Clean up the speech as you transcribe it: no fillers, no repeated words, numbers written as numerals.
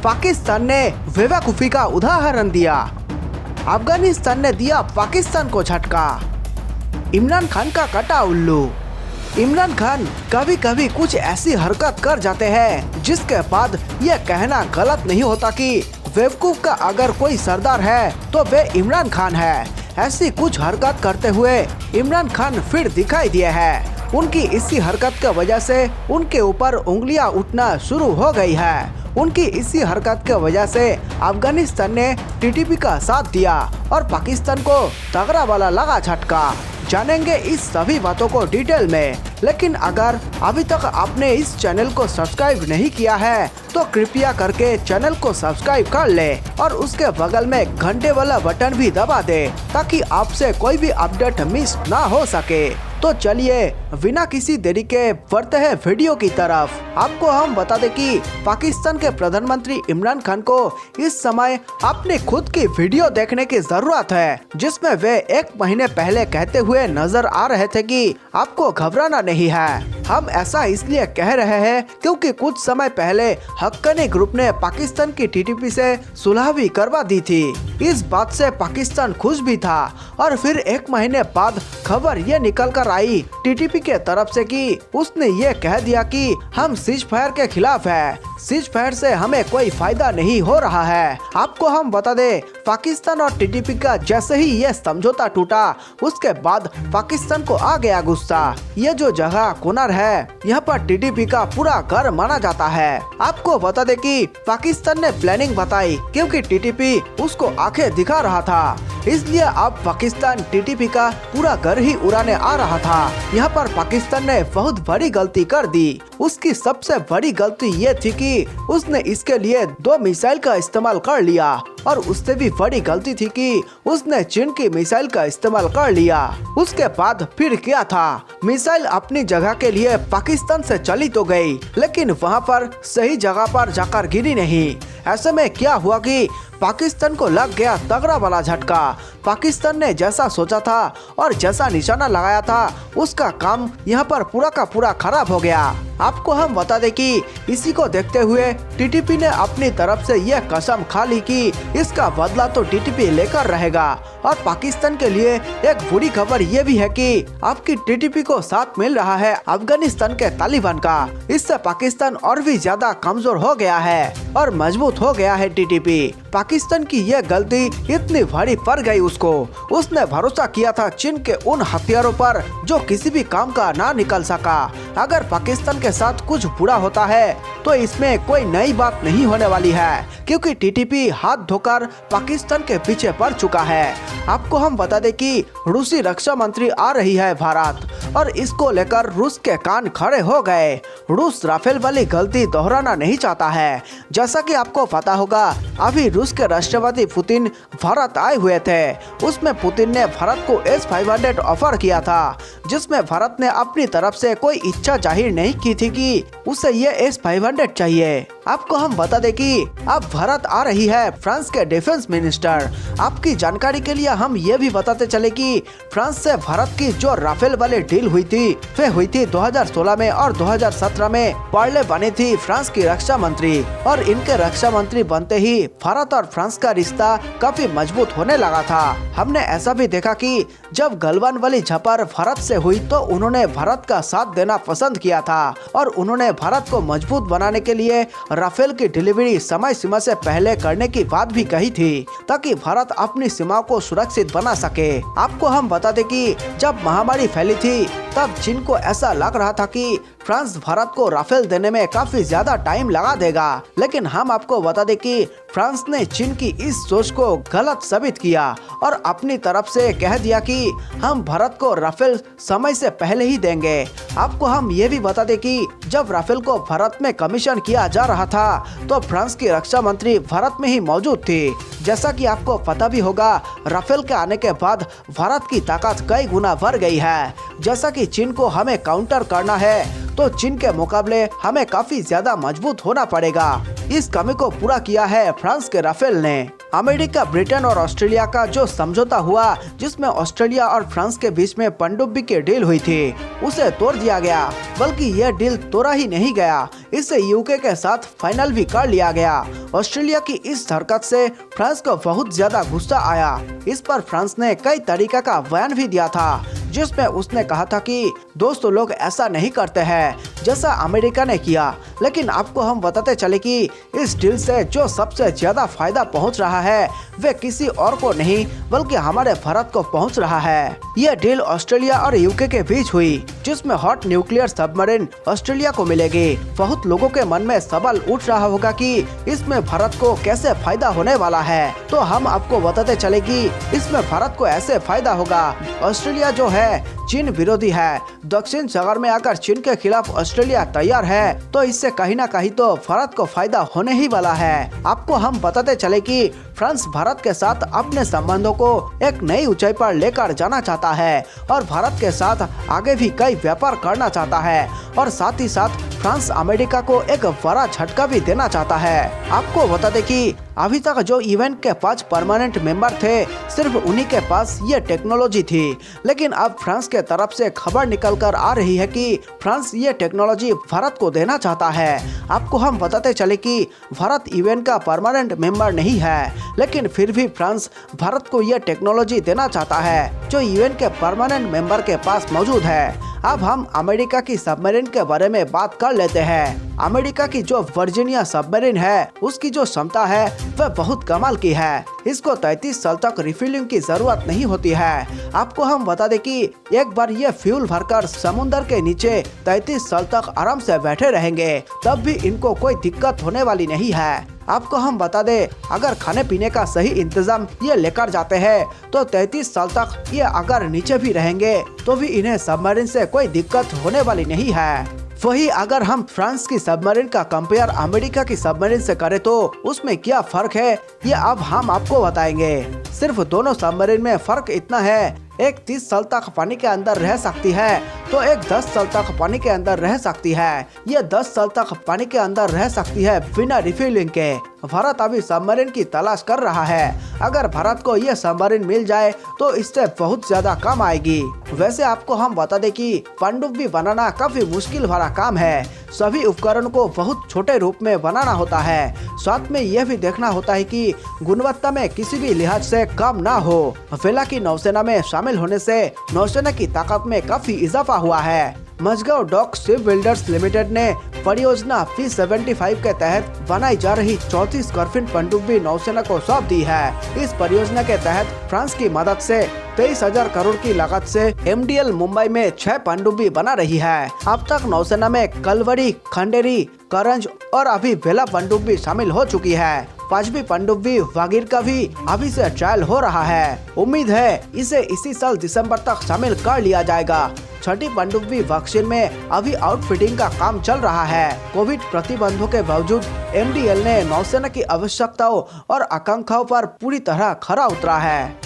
पाकिस्तान ने बेवकूफी का उदाहरण दिया। अफगानिस्तान ने दिया पाकिस्तान को झटका। इमरान खान का कटा उल्लू। इमरान खान कभी कभी कुछ ऐसी हरकत कर जाते हैं जिसके बाद यह कहना गलत नहीं होता कि बेवकूफ का अगर कोई सरदार है तो वे इमरान खान है। ऐसी कुछ हरकत करते हुए इमरान खान फिर दिखाई दिए हैं। उनकी इसी हरकत की वजह से उनके ऊपर उंगलियां उठना शुरू हो गई है। उनकी इसी हरकत की वजह से अफगानिस्तान ने टीटीपी का साथ दिया और पाकिस्तान को तगड़ा वाला लगा झटका। जानेंगे इस सभी बातों को डिटेल में, लेकिन अगर अभी तक आपने इस चैनल को सब्सक्राइब नहीं किया है तो कृपया करके चैनल को सब्सक्राइब कर ले और उसके बगल में घंटे वाला बटन भी दबा दे ताकि आपसे कोई भी अपडेट मिस ना हो सके। तो चलिए बिना किसी देरी के बढ़ते हैं वीडियो की तरफ। आपको हम बता दें कि पाकिस्तान के प्रधानमंत्री इमरान खान को इस समय अपने खुद की वीडियो देखने की जरूरत है, जिसमें वे 1 महीने पहले कहते हुए नजर आ रहे थे कि आपको घबराना नहीं है। हम ऐसा इसलिए कह रहे हैं क्योंकि कुछ समय पहले हक्कानी ग्रुप ने पाकिस्तान की टीटीपी से सुलह भी करवा दी थी। इस बात से पाकिस्तान खुश भी था और फिर 1 महीने बाद खबर ये निकल कर आई टीटीपी के तरफ से कि उसने ये कह दिया कि हम सीज फायर के खिलाफ है। सीज फायर से हमें कोई फायदा नहीं हो रहा है। आपको हम बता दें, पाकिस्तान और टीटीपी का जैसे ही ये समझौता टूटा उसके बाद पाकिस्तान को आ गया गुस्सा। ये जो जगह कुनर है यहाँ पर टीटीपी का पूरा घर माना जाता है। आपको बता दें कि पाकिस्तान ने प्लानिंग बताई क्योंकि टीटीपी उसको आंखें दिखा रहा था, इसलिए अब पाकिस्तान टीटीपी का पूरा घर ही उड़ाने आ रहा था। यहाँ पर पाकिस्तान ने बहुत बड़ी गलती कर दी। उसकी सबसे बड़ी गलती ये थी कि उसने इसके लिए 2 मिसाइल का इस्तेमाल कर लिया और उससे भी बड़ी गलती थी कि उसने चीन की मिसाइल का इस्तेमाल कर लिया। उसके बाद फिर क्या था, मिसाइल अपनी जगह के लिए पाकिस्तान से चली तो गई लेकिन वहाँ पर सही जगह पर जाकर गिरी नहीं। ऐसे में क्या हुआ कि पाकिस्तान को लग गया तगड़ा वाला झटका। पाकिस्तान ने जैसा सोचा था और जैसा निशाना लगाया था उसका काम यहाँ पर पूरा का पूरा खराब हो गया। आपको हम बता दें कि इसी को देखते हुए टीटीपी ने अपनी तरफ से यह कसम खा ली कि इसका बदला तो टीटीपी लेकर रहेगा। और पाकिस्तान के लिए एक बुरी खबर ये भी है कि आपकी टीटीपी को साथ मिल रहा है अफगानिस्तान के तालिबान का। इससे पाकिस्तान और भी ज्यादा कमजोर हो गया है और मजबूत हो गया है टीटीपी। पाकिस्तान की यह गलती इतनी भारी पड़ गई उसको। उसने भरोसा किया था चीन के उन हथियारों पर जो किसी भी काम का ना निकल सका। अगर पाकिस्तान के साथ कुछ बुरा होता है तो इसमें कोई नई बात नहीं होने वाली है क्योंकि टीटीपी हाथ धोकर पाकिस्तान के पीछे पड़ चुका है। आपको हम बता दें कि रूसी रक्षा मंत्री आ रही है भारत और इसको लेकर रूस के कान खड़े हो गए। रूस राफेल वाली गलती दोहराना नहीं चाहता है। जैसा कि आपको पता होगा, अभी रूस के राष्ट्रपति पुतिन भारत आए हुए थे। उसमें पुतिन ने भारत को S-500 ऑफर किया था, जिसमें भारत ने अपनी तरफ से कोई इच्छा जाहिर नहीं की थी कि उसे ये S-500 चाहिए। आपको हम बता दें कि अब भारत आ रही है फ्रांस के डिफेंस मिनिस्टर। आपकी जानकारी के लिए हम ये भी बताते चले कि फ्रांस से भारत की जो राफेल वाली डील हुई थी वे हुई थी 2016 में और 2017 में पार्ले बनी थी फ्रांस की रक्षा मंत्री। और इनके रक्षा मंत्री बनते ही भारत और फ्रांस का रिश्ता काफी मजबूत होने लगा था। हमने ऐसा भी देखा कि जब गलवान वाली झपर भारत से हुई तो उन्होंने भारत का साथ देना पसंद किया था और उन्होंने भारत को मजबूत बनाने के लिए राफेल की डिलीवरी समय सीमा से पहले करने की बात भी कही थी ताकि भारत अपनी सीमाओं को सुरक्षित बना सके। आपको हम बता दें कि जब महामारी फैली थी तब चीन को ऐसा लग रहा था कि फ्रांस भारत को राफेल देने में काफी ज्यादा टाइम लगा देगा, लेकिन हम आपको बता दें कि फ्रांस ने चीन की इस सोच को गलत साबित किया और अपनी तरफ से कह दिया कि हम भारत को राफेल समय से पहले ही देंगे। आपको हम ये भी बता दें कि जब राफेल को भारत में कमीशन किया जा रहा था तो फ्रांस की रक्षा मंत्री भारत में ही मौजूद थी। जैसा कि आपको पता भी होगा, राफेल के आने के बाद भारत की ताकत कई गुना बढ़ गई है। जैसा कि चीन को हमें काउंटर करना है तो चीन के मुकाबले हमें काफी ज्यादा मजबूत होना पड़ेगा। इस कमी को पूरा किया है फ्रांस के राफेल ने। अमेरिका, ब्रिटेन और ऑस्ट्रेलिया का जो समझौता हुआ, जिसमें ऑस्ट्रेलिया और फ्रांस के बीच में पनडुब्बी की डील हुई थी, उसे तोड़ दिया गया। बल्कि यह डील तोड़ा ही नहीं गया, इससे यूके के साथ फाइनल भी कर लिया गया। ऑस्ट्रेलिया की इस हरकत से फ्रांस को बहुत ज्यादा गुस्सा आया। इस पर फ्रांस ने कई तरीके का बयान भी दिया था, जिसमें उसने कहा था कि दोस्तों लोग ऐसा नहीं करते हैं जैसा अमेरिका ने किया। लेकिन आपको हम बताते चले कि इस डील से जो सबसे ज्यादा फायदा पहुंच रहा है वे किसी और को नहीं बल्कि हमारे भारत को पहुंच रहा है। यह डील ऑस्ट्रेलिया और यूके के बीच हुई, जिसमें हॉट न्यूक्लियर सबमरीन ऑस्ट्रेलिया को मिलेगी। बहुत लोगों के मन में सवाल उठ रहा होगा कि इसमें भारत को कैसे फायदा होने वाला है, तो हम आपको बताते चले कि इसमें भारत को ऐसे फायदा होगा। ऑस्ट्रेलिया जो है चीन विरोधी है। दक्षिण सागर में आकर चीन के खिलाफ ऑस्ट्रेलिया तैयार है, तो इससे कहीं ना कहीं तो भारत को फायदा होने ही वाला है। आपको हम बताते चले कि फ्रांस भारत के साथ अपने संबंधों को एक नई ऊंचाई पर लेकर जाना चाहता है और भारत के साथ आगे भी कई व्यापार करना चाहता है, और साथ ही साथ फ्रांस अमेरिका को एक बड़ा झटका भी देना चाहता है। आपको बता दें कि अभी तक जो इवेंट के 5 परमानेंट मेंबर थे, सिर्फ उन्हीं के पास ये टेक्नोलॉजी थी। लेकिन अब फ्रांस के तरफ से खबर निकल कर आ रही है कि फ्रांस ये टेक्नोलॉजी भारत को देना चाहता है। आपको हम बताते चले कि भारत इवेंट का परमानेंट मेंबर नहीं है, लेकिन फिर भी फ्रांस भारत को ये टेक्नोलॉजी देना चाहता है जो इवेंट के परमानेंट मेंबर के पास मौजूद है। अब हम अमेरिका की सबमरीन के बारे में बात कर लेते हैं। अमेरिका की जो वर्जीनिया सबमरीन है, उसकी जो क्षमता है वह बहुत कमाल की है। इसको 33 साल तक रिफिलिंग की जरूरत नहीं होती है। आपको हम बता दें कि एक बार ये फ्यूल भरकर समुद्र के नीचे 33 साल तक आराम से बैठे रहेंगे, तब भी इनको कोई दिक्कत होने वाली नहीं है। आपको हम बता दें, अगर खाने पीने का सही इंतजाम ये लेकर जाते हैं तो 33 साल तक ये अगर नीचे भी रहेंगे तो भी इन्हें सबमरीन से कोई दिक्कत होने वाली नहीं है। वही अगर हम फ्रांस की सबमरीन का कंपेयर अमेरिका की सबमरीन से करें तो उसमें क्या फर्क है, ये अब हम आपको बताएंगे। सिर्फ दोनों सबमरीन में फर्क इतना है, एक 30 साल तक पानी के अंदर रह सकती है तो एक 10 साल तक पानी के अंदर रह सकती है। ये 10 साल तक पानी के अंदर रह सकती है बिना रिफिलिंग के। भारत अभी सबमरीन की तलाश कर रहा है। अगर भारत को ये सबमरीन मिल जाए तो इससे बहुत ज्यादा काम आएगी। वैसे आपको हम बता दें कि पनडुब्बी बनाना काफी मुश्किल भरा काम है। सभी उपकरण को बहुत छोटे रूप में बनाना होता है। साथ में यह भी देखना होता है कि गुणवत्ता में किसी भी लिहाज से कम ना हो। वेला की नौसेना में शामिल होने से नौसेना की ताकत में काफी इजाफा हुआ है। Mazagon dock shipbuilders limited ने परियोजना P75 के तहत बनाई जा रही 34 गर्फिन पनडुब्बी नौसेना को सौंप दी है। इस परियोजना के तहत फ्रांस की मदद से 23,000 करोड़ की लागत से MDL मुंबई में 6 पनडुब्बी बना रही है। अब तक नौसेना में कलवरी, खंडेरी, करंज और अभी वेला पनडुब्बी शामिल हो चुकी है। 5वीं पनडुब्बी वागिर का भी अभी से ट्रायल हो रहा है। उम्मीद है इसे इसी साल दिसंबर तक शामिल कर लिया जाएगा। 6ठी पनडुब्बी वैक्सीन में अभी आउटफिटिंग का काम चल रहा है। कोविड प्रतिबंधों के बावजूद MDL ने नौसेना की आवश्यकताओं और आकांक्षाओं पर पूरी तरह खरा उतरा है।